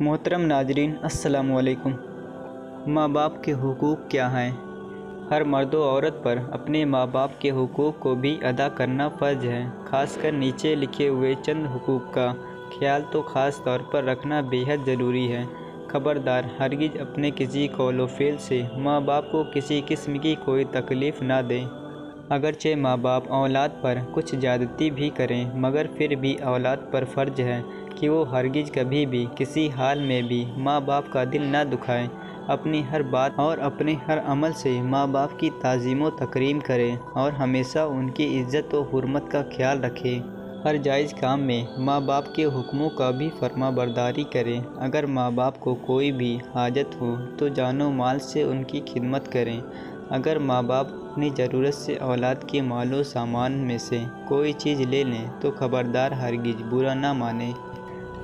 محترم ناظرین السلام علیکم۔ ماں باپ کے حقوق کیا ہیں؟ ہر مرد و عورت پر اپنے ماں باپ کے حقوق کو بھی ادا کرنا فرض ہے۔ خاص کر نیچے لکھے ہوئے چند حقوق کا خیال تو خاص طور پر رکھنا بے حد ضروری ہے۔ خبردار، ہرگز اپنے کسی قول و فعل سے ماں باپ کو کسی قسم کی کوئی تکلیف نہ دیں۔ اگرچہ ماں باپ اولاد پر کچھ زیادتی بھی کریں، مگر پھر بھی اولاد پر فرض ہے کہ وہ ہرگز کبھی بھی کسی حال میں بھی ماں باپ کا دل نہ دکھائیں۔ اپنی ہر بات اور اپنے ہر عمل سے ماں باپ کی تعظیم و تکریم کریں اور ہمیشہ ان کی عزت و حرمت کا خیال رکھیں۔ ہر جائز کام میں ماں باپ کے حکموں کا بھی فرما برداری کریں۔ اگر ماں باپ کو کوئی بھی حاجت ہو تو جان و مال سے ان کی خدمت کریں۔ اگر ماں باپ اپنی ضرورت سے اولاد کے مال و سامان میں سے کوئی چیز لے لیں تو خبردار ہرگز برا نہ مانیں،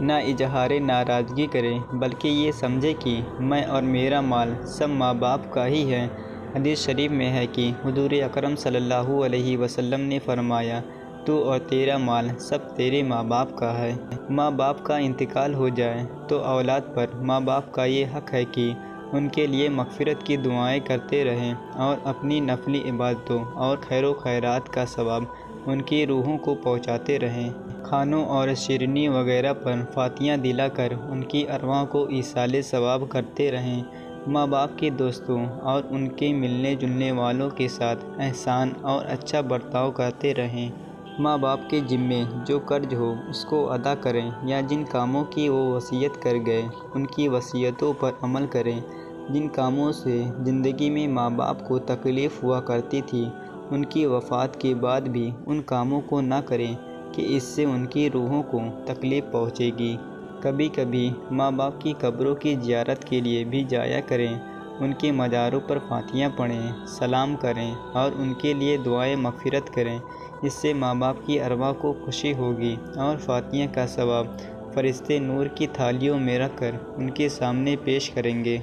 نہ اظہار ناراضگی کریں، بلکہ یہ سمجھیں کہ میں اور میرا مال سب ماں باپ کا ہی ہے۔ حدیث شریف میں ہے کہ حضور اکرم صلی اللہ علیہ وسلم نے فرمایا، تو اور تیرا مال سب تیرے ماں باپ کا ہے۔ ماں باپ کا انتقال ہو جائے تو اولاد پر ماں باپ کا یہ حق ہے کہ ان کے لیے مغفرت کی دعائیں کرتے رہیں اور اپنی نفلی عبادتوں اور خیر و خیرات کا ثواب ان کی روحوں کو پہنچاتے رہیں۔ کھانوں اور شیرینی وغیرہ پر فاتحیاں دلا کر ان کی ارواح کو ایصال ثواب کرتے رہیں۔ ماں باپ کے دوستوں اور ان کے ملنے جلنے والوں کے ساتھ احسان اور اچھا برتاؤ کرتے رہیں۔ ماں باپ کے ذمے جو قرض ہو اس کو ادا کریں یا جن کاموں کی وہ وصیت کر گئے ان کی وصیتوں پر عمل کریں۔ جن کاموں سے زندگی میں ماں باپ کو تکلیف ہوا کرتی تھی، ان کی وفات کے بعد بھی ان کاموں کو نہ کریں کہ اس سے ان کی روحوں کو تکلیف پہنچے گی۔ کبھی کبھی ماں باپ کی قبروں کی زیارت کے لیے بھی جایا کریں۔ ان کے مزاروں پر فاتحیاں پڑھیں، سلام کریں اور ان کے لیے دعائے مغفرت کریں۔ اس سے ماں باپ کی ارواح کو خوشی ہوگی اور فاتحیاں کا ثواب فرشتے نور کی تھالیوں میں رکھ کر ان کے سامنے پیش کریں گے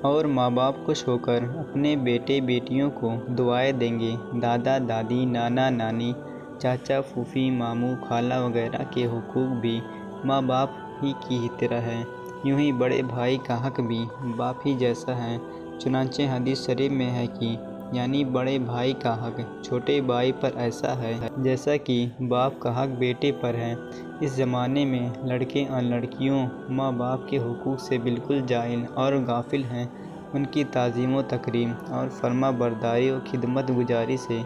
اور ماں باپ خوش ہو کر اپنے بیٹے بیٹیوں کو دعائیں دیں گے۔ دادا دادی، نانا نانی، چاچا پھوپھی، ماموں خالہ وغیرہ کے حقوق بھی ماں باپ ہی کی طرح ہیں۔ یوں ہی بڑے بھائی کا حق بھی باپ ہی جیسا ہے۔ چنانچہ حدیث شریف میں ہے کہ یعنی بڑے بھائی کا حق چھوٹے بھائی پر ایسا ہے جیسا کہ باپ کا حق بیٹے پر ہے۔ اس زمانے میں لڑکے اور لڑکیوں ماں باپ کے حقوق سے بالکل جاہل اور غافل ہیں۔ ان کی تعظیم و تکریم اور فرما برداری و خدمت گزاری سے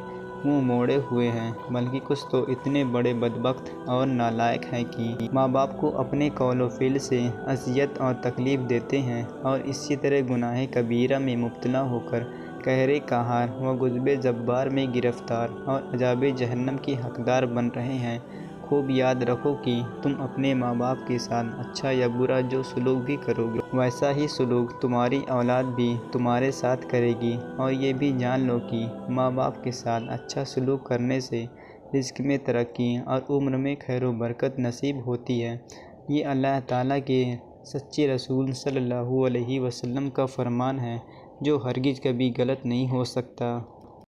منہ موڑے ہوئے ہیں، بلکہ کچھ تو اتنے بڑے بدبخت اور نالائق ہیں کہ ماں باپ کو اپنے قول و فعل سے اذیت اور تکلیف دیتے ہیں اور اسی طرح گناہ کبیرہ میں مبتلا ہو کر قہر قہار و غضب جبار میں گرفتار اور عذاب جہنم کے حقدار بن رہے ہیں۔ خوب یاد رکھو کہ تم اپنے ماں باپ کے ساتھ اچھا یا برا جو سلوک بھی کرو گے، ویسا ہی سلوک تمہاری اولاد بھی تمہارے ساتھ کرے گی۔ اور یہ بھی جان لو کہ ماں باپ کے ساتھ اچھا سلوک کرنے سے رزق میں ترقی اور عمر میں خیر و برکت نصیب ہوتی ہے۔ یہ اللہ تعالیٰ کے سچے رسول صلی اللہ علیہ وسلم کا فرمان ہے جو ہرگز کبھی غلط نہیں ہو سکتا۔